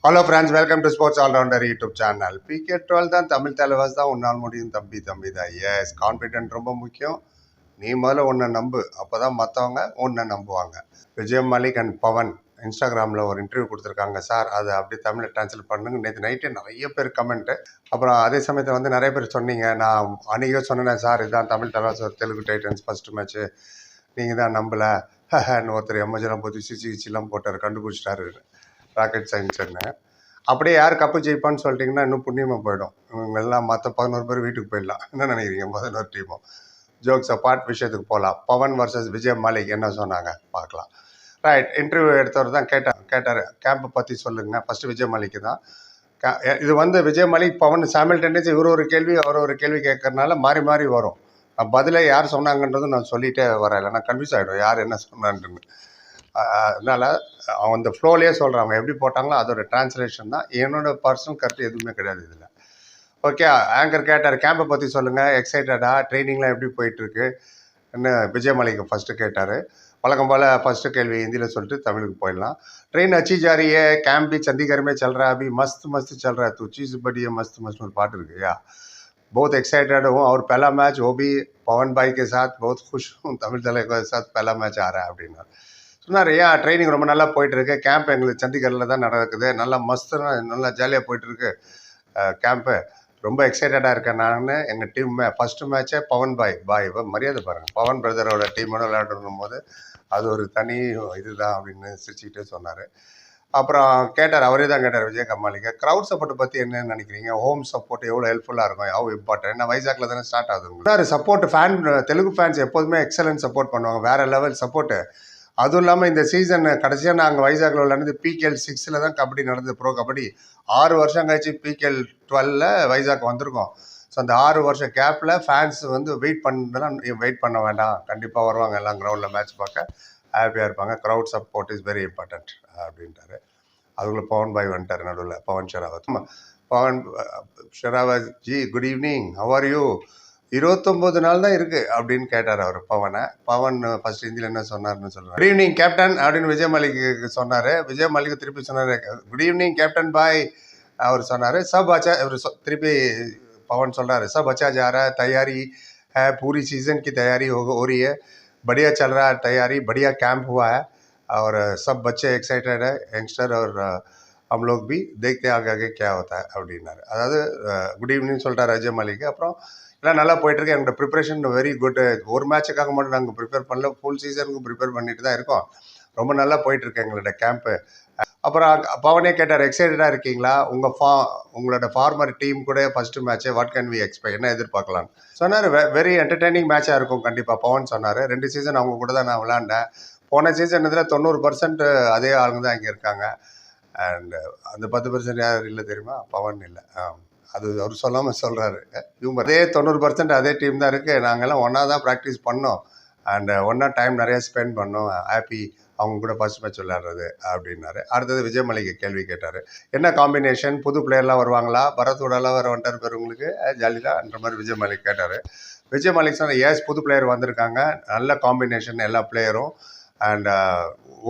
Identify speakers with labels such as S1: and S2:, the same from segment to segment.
S1: Hello friends, welcome to sports allrounder YouTube channel. PK12 தான் தமிழ் தலைவாஸ் தான் உன்னால் முடியும் தம்பி தம்பி தான். எஸ், கான்ஃபிடென்ட் ரொம்ப முக்கியம். நீ முதல்ல உன்னை நம்பு, அப்போ தான் மற்றவங்க உன்னை நம்புவாங்க. விஜய் மாலிக் அண்ட் பவன் இன்ஸ்டாகிராமில் ஒரு இன்டர்வியூ கொடுத்துருக்காங்க சார், அதை அப்படி தமிழில் ட்ரான்ஸ்லேட் பண்ணுங்க. நேற்று நைட்டு நிறைய பேர் கமெண்ட்டு. அப்புறம் அதே சமயத்தில் வந்து நிறைய பேர் சொன்னீங்க, நான் அன்றைக்கே சொன்னேன் சார், இதுதான் Tamil Thalaivas Telugu Titans first match, நீங்கள் தான் நம்பலை ஒருத்தர் எம்மஜெல்லாம் போட்டு சிச்சிலாம் போட்டார், கண்டுபிடிச்சிட்டாரு ராக்கெட் சயின்ஸ்ன்னு. அப்படியே யார் கப்பு ஜெயிப்பான்னு சொல்லிட்டிங்கன்னா இன்னும் புண்ணியமாக போயிடும். இவங்க எல்லாம் மற்ற 11 பேர் வீட்டுக்கு போயிடலாம். என்ன நினைக்கிறீங்க? 11 டீமும். ஜோக்ஸ் அப்பார்ட், விஷயத்துக்கு போகலாம். பவன் வர்சஸ் விஜய் மாலிக் என்ன சொன்னாங்க பார்க்கலாம். ரைட், இன்டர்வியூ எடுத்தவர் தான் கேட்டார் கேம்பை பற்றி சொல்லுங்க. ஃபஸ்ட்டு விஜய் மாலிக்கு தான். இது வந்து விஜய் மாலிக் பவன் சாமில்டேனியஸ் இவர் ஒரு கேள்வி அவர் ஒரு கேள்வி கேட்கறதுனால மாறி மாறி வரும். பதிலே யார் சொன்னாங்கன்றதும் நான் சொல்லிகிட்டே வரேன், இல்லைன்னா கன்ஃபியூஸ் ஆகிடும் யார் என்ன சொன்னான்னு. அதனால் அந்த ஃப்ளோலேயே சொல்கிறாங்க, எப்படி போட்டாங்களோ அதோட டிரான்ஸ்லேஷன் தான். என்னோட பர்சனல் கருத்து எதுவுமே கிடையாது இதில். ஓகே, ஆங்கர் கேட்டார் கேம்பை பற்றி சொல்லுங்கள், எக்ஸைட்டடாக ட்ரைனிங்லாம் எப்படி போயிட்டுருக்கு என்ன விஜய் மாலிக் ஃபஸ்ட்டு கேட்டார். வழக்கம் போல் ஃபஸ்ட்டு கேள்வி ஹிந்தியில் சொல்லிட்டு தமிழுக்கு போயிடலாம். ட்ரெயின் अच्छी जा रही है, कैंप भी चंडीगढ़ में चल रहा है, अभी मस्त मस्त चल रहा है, तो चीज़ बड़ी है मस्त मस्त ஒரு பாட்டு இருக்கு யா. बहुत एक्साइटेड हूँ और पहला मैच वो भी पवन भाई के साथ बहुत खुश हूँ, तमिल तले के साथ पहला मैच आ रहा है அப்படின்னா சொன்னார். ஏன் ட்ரைனிங் ரொம்ப நல்லா போயிட்டுருக்கு, கேம்ப் எங்களுக்கு சண்டிகரில் தான் நடக்குது, நல்லா மஸ்துன்னா நல்லா ஜாலியாக போயிட்டுருக்கு கேம்ப்பு, ரொம்ப எக்ஸைட்டடாக இருக்கேன் நான். எங்கள் டீம் ஃபஸ்ட்டு மேட்ச்சே பவன் பாய் மரியாதை பாருங்கள், பவன் பிரதரோட டீமோட விளையாடணும் போது அது ஒரு தனி இதுதான் அப்படின்னு சிரிச்சுக்கிட்டே சொன்னார். அப்புறம் கேட்டார், அவரே தான் கேட்டார் விஜய் கமாலிக்கு, க்ரௌட் சப்போர்ட்டை பற்றி என்னன்னு நினைக்கிறீங்க, ஹோம் சப்போர்ட் எவ்வளோ ஹெல்ப்ஃபுல்லாக இருக்கும், எவ்வளோ இம்பார்ட்டன்ட், ஏன்னா வைசாக்கில் தானே ஸ்டார்ட் ஆகுது. சப்போர்ட் ஃபேன் தெலுங்கு ஃபேன்ஸ் எப்போதுமே எக்ஸலன்ட் சப்போர்ட் பண்ணுவாங்க, வேறு லெவல் சப்போர்ட்டு. அதுவும் இல்லாமல் இந்த சீசன் கடைசியாக நாங்கள் வைசாக்கில் விளையாடுறது PKL 6 தான் கபடி நடந்தது, ப்ரோ கபடி. 6 வருஷம் கழிச்சு PKL 12 வைசாக் வந்திருக்கோம். ஸோ அந்த 6 வருஷம் கேப்பில் ஃபேன்ஸ் வந்து வெயிட் பண்ண வேண்டாம், கண்டிப்பாக வருவாங்க எல்லாம் கிரவுண்டில் மேட்ச் பார்க்க, ஹாப்பியாக இருப்பாங்க. Crowd support is very important அப்படின்ட்டாரு. அதுக்குள்ளே பவன் பாய் வந்துட்டார் நடுவில், Pawan Sehrawat. Pawan Sehrawat ji, good evening, how are you? 29 நாள் தான் இருக்குது அப்படின்னு கேட்டார் அவர் பவனை. பவன் ஃபஸ்ட் ஹிந்தியில் என்ன சொன்னார்னு சொல்கிறார். குட் ஈவினிங் கேப்டன் அப்படின்னு விஜய் மாலிக்கு சொன்னார். விஜய் மாலிக் திருப்பி சொன்னார் குட் ஈவினிங் கேப்டன் பாய் அவர் சொன்னார். சப் அச்சா, இவர் திருப்பி पवन चल रहा है, सब अच्छा जा रहा है, तैयारी है, पूरी सीज़न की तैयारी हो रही है, बढ़िया चल रहा है तैयारी, बढ़िया कैंप हुआ है और सब बच्चे एक्साइटेड है, यंगस्टर और हम लोग भी देखते हैं आगे क्या होता है அப்படின்னாரு. அதாவது குட் ஈவினிங் சொல்லிட்டார் அஜய் மாலிக்கு. அப்புறம் எல்லாம் நல்லா போயிட்டுருக்கு, எங்களோட ப்ரிப்பரேஷன் வெரி குட், ஒரு மேட்சுக்காக மட்டும் நாங்கள் ப்ரிப்பேர் பண்ணல, ஃபுல் சீசனுக்கு ப்ரிப்பேர் பண்ணிட்டு தான் இருக்கோம், ரொம்ப நல்லா போயிட்டுருக்கு எங்களோட கேம்ப்பு. அப்புறம் பவனே கேட்டார், எக்ஸைட்டடாக இருக்கீங்களா, உங்களோட ஃபார்மர் டீம் கூட first match, what can we expect, என்ன எதிர்பார்க்கலாம் சொன்னார். வெரி என்டர்டெய்னிங் மேட்சாக இருக்கும் கண்டிப்பாக பவன் சொன்னார். 2 சீசன் அவங்க கூட தான் நான் விளாண்டேன், போன சீசன் இதில் 90% அதே ஆளுங்க தான் இங்கே இருக்காங்க, அண்ட் அந்த 10% யார் இல்லை தெரியுமா, பவன் இல்லை, அது அவர் சொல்லாமல் சொல்கிறாரு. இவங்க அதே 90% அதே டீம் தான் இருக்குது, நாங்கள்லாம் ஒன்றா தான் ப்ராக்டிஸ் பண்ணோம் அண்ட் ஒன்றா டைம் நிறையா ஸ்பெண்ட் பண்ணோம், ஹாப்பி அவங்க கூட ஃபஸ்ட் மேட்ச் விளையாடுறது அப்படின்னாரு. அடுத்தது விஜய் மாலிக் கேள்வி கேட்டார், என்ன காம்பினேஷன், புது பிளேயர்லாம் வருவாங்களா, பரத்தோடலாம் வர வந்துட்டார் பேர் உங்களுக்கு ஜாலிதான்ற மாதிரி விஜய் மாலிக் கேட்டார். விஜய் மாலிக் சொன்ன எஸ், புது பிளேயர் வந்திருக்காங்க, நல்ல காம்பினேஷன் எல்லா பிளேயரும், அண்ட்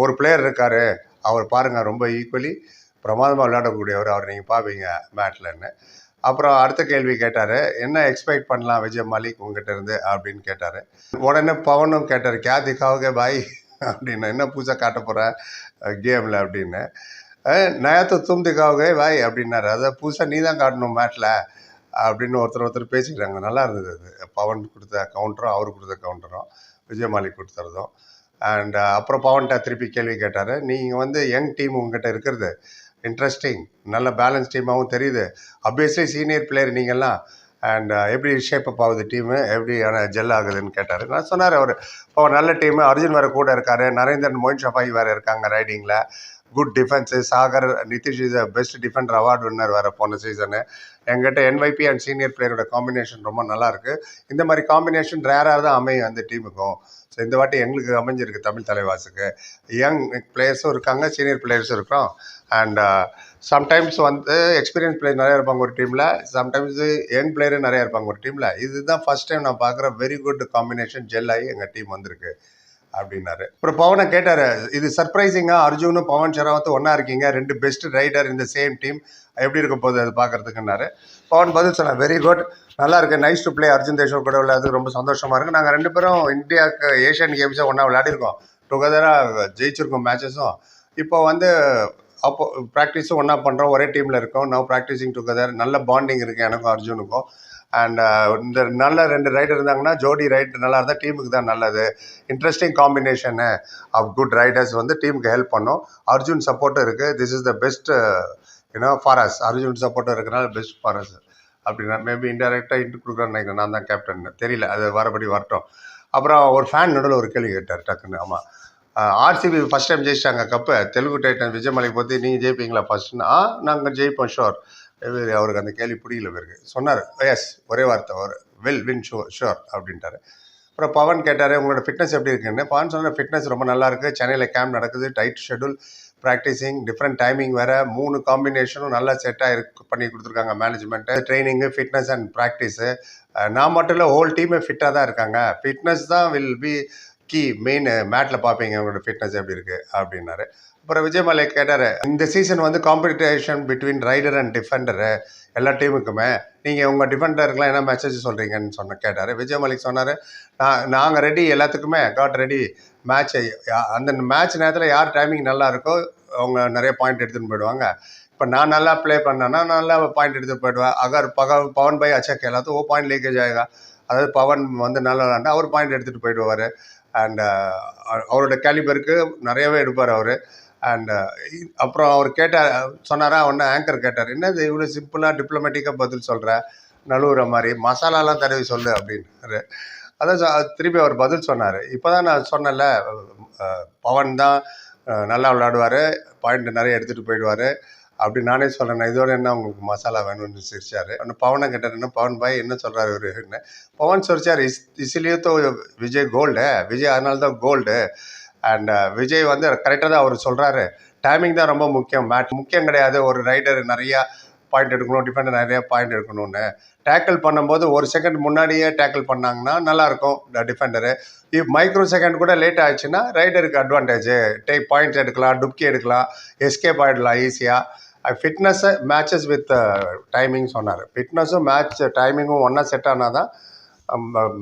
S1: ஒரு பிளேயர் இருக்கார் அவர் பாருங்கள் ரொம்ப ஈக்குவலி பிரமாதமாக விளையாடக்கூடியவர், அவர் நீங்கள் பார்ப்பீங்க மேட்லன்னு. அப்புறம் அடுத்த கேள்வி கேட்டார், என்ன எக்ஸ்பெக்ட் பண்ணலாம் விஜய் மாலிக் உங்ககிட்ட இருந்து அப்படின்னு கேட்டார். உடனே பவனும் கேட்டார், கே திக்காவுக பாய் அப்படின்னு, என்ன புதுசாக காட்ட போகிற கேமில் அப்படின்னு. நயாத்து தும் திக்காவுக பாய் அப்படின்னாரு, அதை புதுசாக நீ தான் காட்டணும் மேட்டில் அப்படின்னு ஒருத்தர் பேசிக்கிறாங்க. நல்லா இருந்தது அது, பவன் கொடுத்த கவுண்டரும் அவர் கொடுத்த கவுண்டரும் விஜய் மாலிக் கொடுத்துறதும். அண்ட் அப்புறம் பவன்கிட்ட திருப்பி கேள்வி கேட்டார், நீங்கள் வந்து யங் டீம் உங்ககிட்ட இருக்கிறது இன்ட்ரெஸ்டிங், நல்ல பேலன்ஸ் டீமாகவும் தெரியுது, அப்வியஸ்லி சீனியர் பிளேயர் நீங்கள்லாம், அண்ட் எப்படி ஷேப் அப் ஆகுது டீமு, எப்படி ஜெல் ஆகுதுன்னு கேட்டார். நான் சொன்னார் அவர் நல்ல டீமு, அர்ஜுன் வேறு கூட இருக்கார், நரேந்திரன், மோயின் ஷபாய் வேறு இருக்காங்க ரைடிங்கில், good defence, Sagar Nitish is best defender award winner வேறு போன சீசனு, எங்கிட்ட NYP அண்ட் சீனியர் பிளேயரோட காம்பினேஷன் ரொம்ப நல்லாயிருக்கு, இந்த மாதிரி காம்பினேஷன் ரேராக தான் அமையும் அந்த டீமுக்கும், ஸோ இந்த வாட்டி எங்களுக்கு அமைஞ்சிருக்கு தமிழ் தலைவாசுக்கு, யங் பிளேயர்ஸும் இருக்காங்க, சீனியர் பிளேயர்ஸும் இருக்கிறோம், அண்ட் சம்டைம்ஸ் வந்து எக்ஸ்பீரியன்ஸ் பிளேயர் நிறையா இருப்பாங்க ஒரு டீமில், சம்டைம்ஸ் யங் பிளேயரும் நிறையா இருப்பாங்க ஒரு டீமில். இதுதான் ஃபஸ்ட் டைம் நான் பார்க்குற வெரி குட் காம்பினேஷன் ஜெல் ஆகி எங்கள் டீம் வந்திருக்கு அப்படின்னாரு. அப்புறம் பவனை கேட்டார், இது சர்ப்ரைசிங்காக அர்ஜுனும் பவன் ஷெராவத்தும் ஒன்றா இருக்கீங்க, 2 பெஸ்ட் ரைடர் இந்த சேம் டீம், எப்படி இருக்க போகுது அது பார்க்குறதுக்குன்னாரு. பவன் பதில் சொன்னார், வெரி குட், நல்லா இருக்கு, நைஸ் டு பிளே அர்ஜுன் தேஷ்வர் கூட விளையாடுறது ரொம்ப சந்தோஷமாக இருக்குது. நாங்கள் 2 பேரும் இந்தியாவுக்கு ஏஷியன் கேம்ஸை ஒன்றா விளையாடிருக்கோம், டுகெதராக ஜெயிச்சிருக்கோம் மேட்சஸும். இப்போ வந்து அப்போ ப்ராக்டிஸும் ஒன்றா பண்ணுறோம், ஒரே டீமில் இருக்கோம், நவ் ப்ராக்டிஸிங் டுகெதர், நல்ல பாண்டிங் இருக்குது எனக்கும் அர்ஜுனுக்கும். அண்ட் இந்த நல்ல 2 ரைடர் இருந்தாங்கன்னா, ஜோடி ரைட் நல்லா இருந்தால் டீமுக்கு தான் நல்லது. Interesting combination of good raiders வந்து டீமுக்கு ஹெல்ப் பண்ணும். அர்ஜுன் சப்போர்ட்டும் இருக்குது, this is the best for us. Arjun சப்போர்ட்டும் இருக்கிறனால பெஸ்ட் ஃபார் அஸ் அப்படின்னா, மேபி இன்டெரக்டாக இன்ட்டு கொடுக்குறேன்னு நினைக்கிறேன், நான் தான் கேப்டன், தெரியல, அது வரபடி வரட்டும். அப்புறம் ஒரு ஃபேன் நடுவில் ஒரு கேள்வி கேட்டார் டக்குன்னு. ஆமாம், ஆர்சிபி ஃபஸ்ட் டைம் ஜெயிச்சிட்டாங்க கப்பு, தெலுங்கு டைட்டன் விஜய் மலைக்கு பற்றி நீங்கள் ஜெயிப்பீங்களா ஃபஸ்ட்டுன்னா? நாங்கள் ஜெயிப்போம் ஷோர். அவருக்கு அந்த கேள்வி பிடிக்கல பிறகு சொன்னார், எஸ், ஒரே வார்த்தை, ஒரு வின் ஷோர் அப்படின்ட்டாரு. அப்புறம் பவன் கேட்டார், உங்களோட ஃபிட்னஸ் எப்படி இருக்குன்னு. பவன் சொன்னார், ஃபிட்னஸ் ரொம்ப நல்லா இருக்குது, சென்னையில் கேம்ப் நடக்குது, tight schedule, practising, different timing வேறு, 3 காம்பினேஷனும் நல்லா செட்டாக பண்ணி கொடுத்துருக்காங்க management, training, fitness and practice. நான் மட்டும் இல்லை, ஹோல் டீமே ஃபிட்டாக தான் இருக்காங்க, ஃபிட்னஸ் தான் வில் பி கீ, மெயின் மேட்டில் பார்ப்பீங்க உங்களோட ஃபிட்னஸ் எப்படி இருக்குது அப்படின்னாரு. அப்புறம் விஜய் மலை கேட்டார், இந்த சீசன் வந்து competition between raider and defender எல்லா டீமுக்குமே, நீங்கள் உங்கள் டிஃபெண்டருக்குலாம் என்ன மெசேஜ் சொல்கிறீங்கன்னு கேட்டார். விஜய் மலிக் சொன்னார், நாங்கள் ரெடி, எல்லாத்துக்குமே காட் ரெடி, மேட்ச் அந்த மேட்ச் நேரத்தில் யார் டைமிங் நல்லா இருக்கோ அவங்க நிறைய பாயிண்ட் எடுத்துகிட்டு போயிடுவாங்க. இப்போ நான் நல்லா ப்ளே பண்ணேன்னா நல்லா பாயிண்ட் எடுத்துகிட்டு போயிடுவேன். அகர் பவன் பை அச்சா கேலா तो वो பாயிண்ட் லீக்கேஜ் ஆகா, அதாவது பவன் வந்து நல்லா விளாண்டா அவர் பாயிண்ட் எடுத்துகிட்டு போயிடுவார். அண்ட் அவரோட கேலிபருக்கு நிறையவே எடுப்பார் அவர். அண்ட் அப்புறம் அவர் சொன்னாரா, ஒன்று ஆங்கர் கேட்டார், என்னது இவ்வளோ சிம்பிளாக டிப்ளமேட்டிக்காக பதில் சொல்கிற, நழுவுற மாதிரி, மசாலாலாம் தடவி சொல்லு அப்படின்னாரு. அதான் திருப்பி அவர் பதில் சொன்னார், இப்போ தான் நான் சொன்னல, பவன் தான் நல்லா விளையாடுவார், பாயிண்ட் நிறைய எடுத்துகிட்டு போயிடுவார் அப்படி நானே சொல்கிறேன், இதோட என்ன உங்களுக்கு மசாலா வேணும்னு சிரிச்சார். அந்த பவனை கேட்டார், பவன் பாய் என்ன சொல்கிறாரு இவருன்னு. பவன் சொல்லிச்சார், இசிலியே தோ விஜய் கோல்டு, விஜய் அதனால தான் கோல்டு. அண்ட் விஜய் வந்து கரெக்டாக தான் அவர் சொல்கிறாரு, டைமிங் தான் ரொம்ப முக்கியம், மேட்ச் முக்கியம் கிடையாது, ஒரு ரைடர் நிறையா பாயிண்ட் எடுக்கணும், டிஃபெண்டர் நிறையா பாயிண்ட் எடுக்கணும்னு. டேக்கிள் பண்ணும்போது 1 செகண்ட் முன்னாடியே டேக்கிள் பண்ணாங்கன்னா நல்லாயிருக்கும் டிஃபெண்டரு. மைக்ரோ செகண்ட் கூட லேட் ஆகிடுச்சுன்னா ரைடருக்கு அட்வான்டேஜ், பாயிண்ட்ஸ் எடுக்கலாம், டுப்கி எடுக்கலாம், எஸ்கேப் ஆகிடலாம் ஈஸியாக. ஃபிட்னஸ்ஸை மேட்சஸ் வித் டைமிங் சொன்னார். ஃபிட்னஸும் மேட்ச் டைமிங்கும் ஒன்றா செட் ஆனால் தான்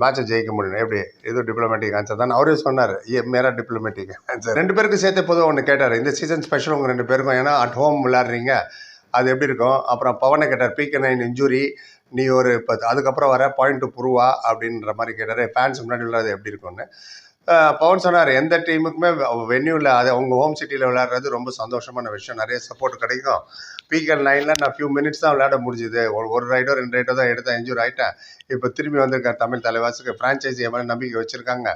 S1: மேட்சை ஜெயிக்க முடியும். எப்படி, இது டிப்ளமேட்டிக் ஆன்சர் தான் அவரே சொன்னார், மேரா டிப்ளமேட்டிக் ஆன்சர். 2 பேருக்கு சேர்த்து பொதுவாக ஒன்று கேட்டார், இந்த சீசன் ஸ்பெஷல் உங்கள் 2 பேருக்கும், ஏன்னா அட் ஹோம் விளையாடுறீங்க, அது எப்படி இருக்கும். அப்புறம் பவனை கேட்டார், PK9 இன்ஜுரி, நீ ஒரு இப்போ அதுக்கப்புறம் வர பாயிண்ட் ப்ரூவா அப்படின்ற மாதிரி கேட்டார், ஃபேன்ஸ் முன்னாடி விளையாடுறது எப்படி இருக்கும்னு. பவன் சொன்னார், எந்த டீமுக்குமே வென்யூவில், அது அவங்க ஹோம் சிட்டியில் விளையாடுறது ரொம்ப சந்தோஷமான விஷயம், நிறைய சப்போர்ட் கிடைக்கும். PK9ல் நான் ஃபியூ மினிட்ஸ் தான் விளையாட முடிஞ்சுது, ஒரு ரைடோ 2 ரைடோ தான் எடுத்தேன், இன்ஜூர் ஆகிட்டேன். இப்போ திரும்பி வந்திருக்கேன் தமிழ் தலைவாசுக்கு, ஃப்ரான்ச்சைஸி என் மேலே நம்பிக்கை வச்சுருக்காங்க,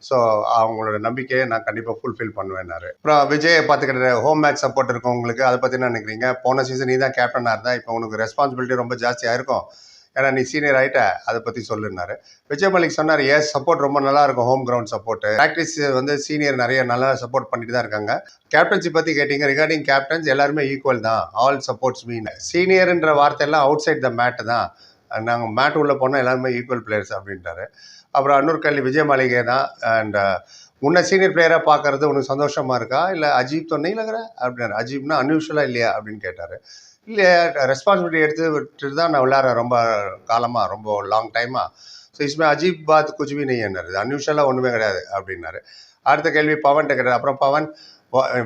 S1: ஸோ அவங்களோட நம்பிக்கையை நான் கண்டிப்பாக ஃபுல்ஃபில் பண்ணுவேன்னாரு. அப்புறம் விஜயை பார்த்துக்கிட்ட ஹோம் மேட்ச் சப்போர்ட் இருக்கும் உங்களுக்கு, அதை பற்றி என்ன நினைக்கிறீங்க? போன சீசன் நீ தான் கேப்டனாக இருந்தா, இப்போ உனக்கு ரெஸ்பான்சிபிலிட்டி ரொம்ப ஜாஸ்தியாக இருக்கும், ஏன்னா நீ சீனியர் ஆகிட்ட, அதை பற்றி சொல்லுன்னாரு. விஜய் மலிக் சொன்னார், எஸ், சப்போர்ட் ரொம்ப நல்லா இருக்கும், ஹோம் கிரவுண்ட் சப்போர்ட்டு, ப்ராக்டிஸ் வந்து சீனியர் நிறைய நல்லா சப்போர்ட் பண்ணிட்டு தான் இருக்காங்க. கேப்டன்சி பற்றி கேட்டிங்க, ரிகார்டிங் கேப்டன்ஸ் எல்லாருமே ஈக்குவல் தான், ஆல் சப்போர்ட்ஸ் மீன். சீனியர்ன்ற வார்த்தையெல்லாம் அவுட் சைட் த மேட்டு தான், நாங்கள் மேட் உள்ளே போனால் எல்லாருமே ஈக்குவல் பிளேயர்ஸ் அப்படின்ட்டாரு. அப்புறம் இன்னொரு கேள்வி விஜய் மலிகே தான், அண்ட் உன்னை சீனியர் பிளேயராக பார்க்கறது உனக்கு சந்தோஷமாக இருக்கா, இல்லை அஜீப் தொன்னை இல்லைங்கிற அப்படின்னாரு. அஜீப்னா அன்யூஷுவலாக இல்லையா அப்படின்னு கேட்டார். இல்லை, ரெஸ்பான்சிபிலிட்டி எடுத்து விட்டு தான் நான் விளையாடுறேன் ரொம்ப காலமாக, ரொம்ப லாங் டைமாக, ஸோ இஸ்மே அஜீப் பாத் குச் பி நஹீ என்னாரு, அன்யூஷுவலாக ஒன்றுமே கிடையாது அப்படின்னாரு. அடுத்த கேள்வி பவன்கிட்ட கேட்டார். அப்புறம் பவன்,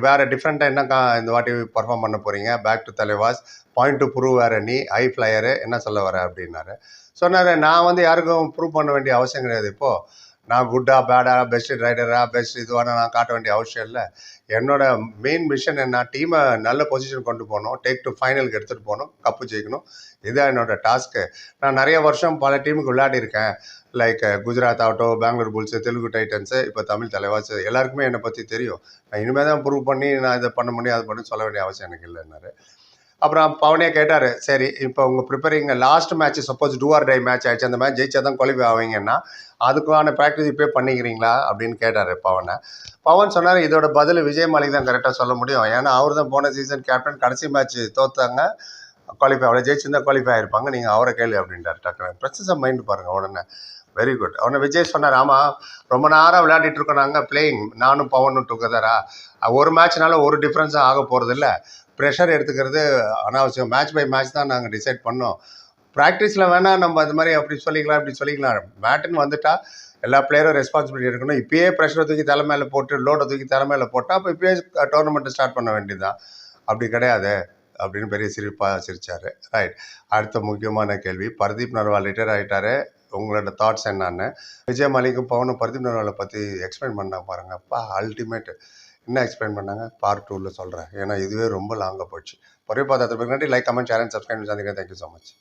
S1: வேறு டிஃப்ரெண்ட்டாக என்ன இந்த வாட்டி பர்ஃபார்ம் பண்ண போகிறீங்க, back to Thalaivas, point to prove வேறு, நீ ஹை ஃப்ளையரு, என்ன சொல்ல வர அப்படின்னாரு. சொன்னார், நான் வந்து யாருக்கும் ப்ரூவ் பண்ண வேண்டிய அவசியம் கிடையாது, இப்போது நான் குட்டா பேடா, பெஸ்ட் ரைடரா, பெஸ்ட் இதுவான நான் காட்ட வேண்டிய அவசியம் இல்லை. என்னோட மெயின் மிஷன் என்ன, டீமை நல்ல பொசிஷன் கொண்டு போகணும், டேக் டு ஃபைனலுக்கு எடுத்துகிட்டு போகணும், கப்பு ஜெயிக்கணும், இதுதான் என்னோட டாஸ்க்கு. நான் நிறைய வருஷம் பல டீமுக்கு விளையாடிருக்கேன், லைக் குஜராத் ஆகட்டும், பெங்களூர் புல்ஸு, தெலுங்கு டைட்டன்ஸு, இப்போ தமிழ் தலைவாஸ், எல்லாருக்குமே என்னை பற்றி தெரியும். நான் இனிமேல் தான் ப்ரூவ் பண்ணி நான் இதை பண்ண முடியும், அது பண்ணி சொல்ல வேண்டிய அவசியம் எனக்கு இல்லைன்னாரு. அப்புறம் பவனே கேட்டார், சரி இப்போ உங்கள் preparing last match suppose do or die match ஆகிடுச்சு, அந்த மேட்ச் ஜெயிச்சா தான் குவாலிஃபை ஆவீங்கன்னா அதுக்கான ப்ராக்டிஸ் இப்போ பண்ணிக்கிறீங்களா அப்படின்னு கேட்டார் பவனை. பவன் சொன்னார், இதோட பதில் விஜய் மலிக் தான் கரெக்டாக சொல்ல முடியும், ஏன்னா அவர் தான் போன சீசன் கேப்டன், கடைசி மேட்ச் தோத்தாங்க, குவாலிஃபை அவ்வளோ ஜெயிச்சிருந்தா குவாலிஃபை ஆகிருப்பாங்க, நீங்கள் அவரை கேள்வி அப்படின்ட்டார். டக்குனு ப்ரெசஸ் ஆஃப் மைண்ட் பாருங்கள் உடனே. Very good. அவனை விஜய் சொன்னார், ஆமாம் ரொம்ப நேரம் விளையாடிட்டு இருக்கோம் நாங்கள் பிளேயிங், நானும் பவனும் டுகெதரா, ஒரு மேட்ச்னால ஒரு டிஃப்ரென்ஸாக ஆக போகிறது இல்லை, ப்ரெஷர் எடுத்துக்கிறது அனாவசியம், மேட்ச் பை மேட்ச் தான் நாங்கள் டிசைட் பண்ணோம், ப்ராக்டிஸில் வேணால் நம்ம அது மாதிரி அப்படி சொல்லிக்கலாம் இப்படி சொல்லிக்கலாம், மேட்டுன்னு வந்துட்டால் எல்லா பிளேயரும் ரெஸ்பான்சிபிலிட்டி இருக்கணும், இப்பயே ப்ரெஷரை தூக்கி தலைமையில் போட்டு லோடை தூக்கி தலைமையில் போட்டால் அப்போ இப்பயே டோர்னமெண்ட்டை ஸ்டார்ட் பண்ண வேண்டியது தான், அப்படி கிடையாது அப்படின்னு பெரிய சிரிச்சார். ரைட். அடுத்த முக்கியமான கேள்வி, பர்தீப் நர்வால் ரிட்டையர் ஆகிட்டாரு, உங்களோட தாட்ஸ் என்னன்னு. விஜய் மலிக்கும் பவனும் பர்தீப் நர்வாலை பற்றி எக்ஸ்பிளைன் பண்ணாங்க பாருங்கப்பா, அல்டிமேட். என்ன எக்ஸ்பிளைன் பண்ணாங்க பார்ட் 2ல் சொல்கிறேன், ஏன்னா இதுவே ரொம்ப லாங்காக போச்சு. பொறுப்பாக பார்த்து நன்றி. Like, comment, share and subscribe. சந்திக்கிறேன். Thank you so much.